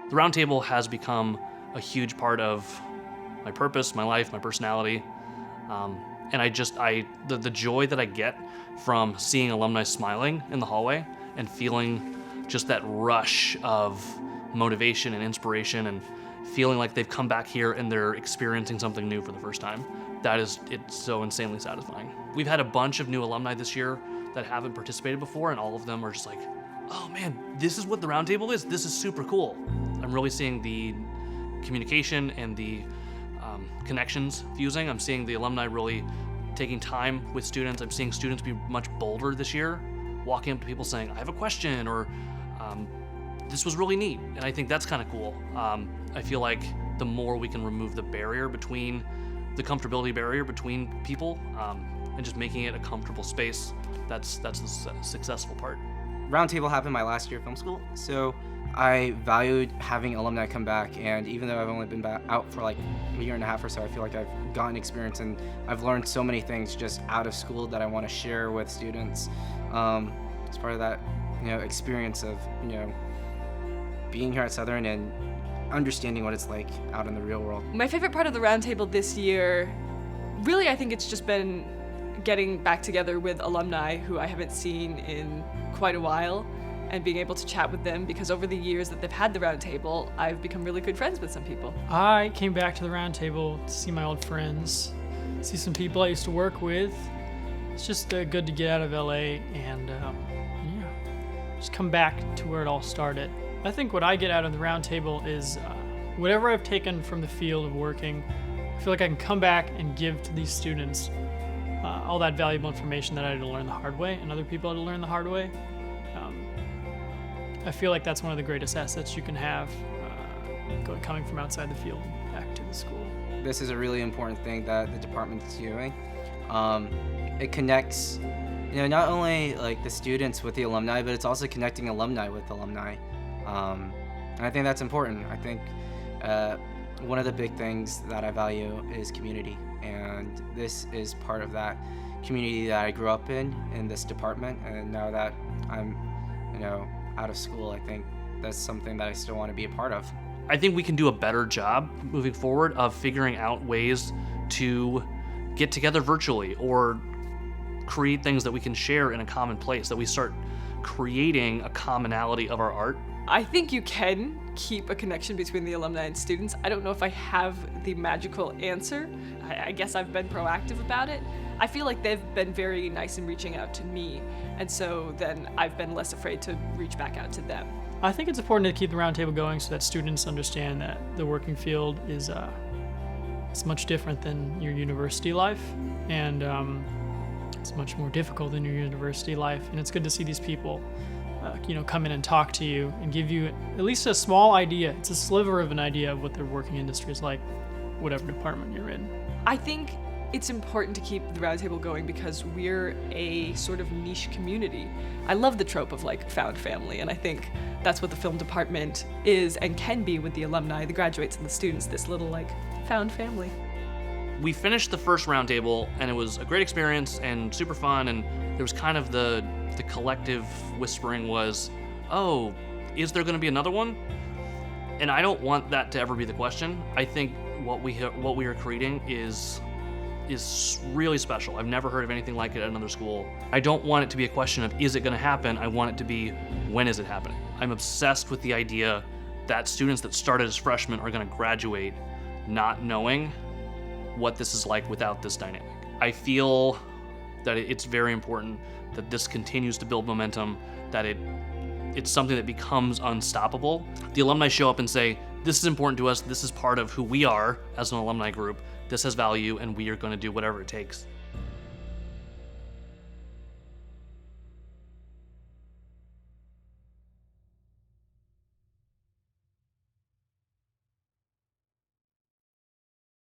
The Roundtable has become a huge part of my purpose, my life, my personality. And the joy that I get from seeing alumni smiling in the hallway and feeling just that rush of motivation and inspiration and feeling like they've come back here and they're experiencing something new for the first time. It's so insanely satisfying. We've had a bunch of new alumni this year that haven't participated before, and all of them are just like, oh man, this is what the Roundtable is. This is super cool. I'm really seeing the communication and the connections fusing. I'm seeing the alumni really taking time with students. I'm seeing students be much bolder this year, walking up to people saying, I have a question, or this was really neat. And I think that's kind of cool. I feel like the more we can remove the comfortability barrier between people, and just making it a comfortable space, that's the successful part. Roundtable happened my last year of film school, so I valued having alumni come back, and even though I've only been out for like a year and a half or so, I feel like I've gotten experience and I've learned so many things just out of school that I want to share with students. As part of that, experience of, being here at Southern and understanding what it's like out in the real world. My favorite part of the Roundtable this year, really, I think it's just been getting back together with alumni who I haven't seen in quite a while and being able to chat with them, because over the years that they've had the Roundtable, I've become really good friends with some people. I came back to the Roundtable to see my old friends, see some people I used to work with. It's just good to get out of LA and just come back to where it all started. I think what I get out of the Roundtable is whatever I've taken from the field of working, I feel like I can come back and give to these students all that valuable information that I had to learn the hard way and other people had to learn the hard way. I feel like that's one of the greatest assets you can have coming from outside the field back to the school. This is a really important thing that the department is doing. It connects, not only like the students with the alumni, but it's also connecting alumni with alumni. And I think that's important. I think one of the big things that I value is community, and this is part of that community that I grew up in this department. And now that I'm, out of school, I think that's something that I still want to be a part of. I think we can do a better job moving forward of figuring out ways to get together virtually or create things that we can share in a common place, that we start creating a commonality of our art. I think you can keep a connection between the alumni and students. I don't know if I have the magical answer. I guess I've been proactive about it. I feel like they've been very nice in reaching out to me, and so then I've been less afraid to reach back out to them. I think it's important to keep the Roundtable going so that students understand that the working field is it's much different than your university life, and it's much more difficult than your university life, and it's good to see these people come in and talk to you and give you at least a small idea. It's a sliver of an idea of what their working industry is like, whatever department you're in. I think it's important to keep the Roundtable going because we're a sort of niche community. I love the trope of found family, and I think that's what the film department is and can be with the alumni, the graduates, and the students, this little found family. We finished the first Roundtable, and it was a great experience and super fun, and there was kind of the collective whispering was, oh, is there going to be another one? And I don't want that to ever be the question. I think what we are creating is really special. I've never heard of anything like it at another school. I don't want it to be a question of, is it going to happen? I want it to be, when is it happening? I'm obsessed with the idea that students that started as freshmen are going to graduate not knowing what this is like without this dynamic. I feel that it's very important that this continues to build momentum, that it's something that becomes unstoppable. The alumni show up and say, this is important to us, this is part of who we are as an alumni group, this has value, and we are going to do whatever it takes.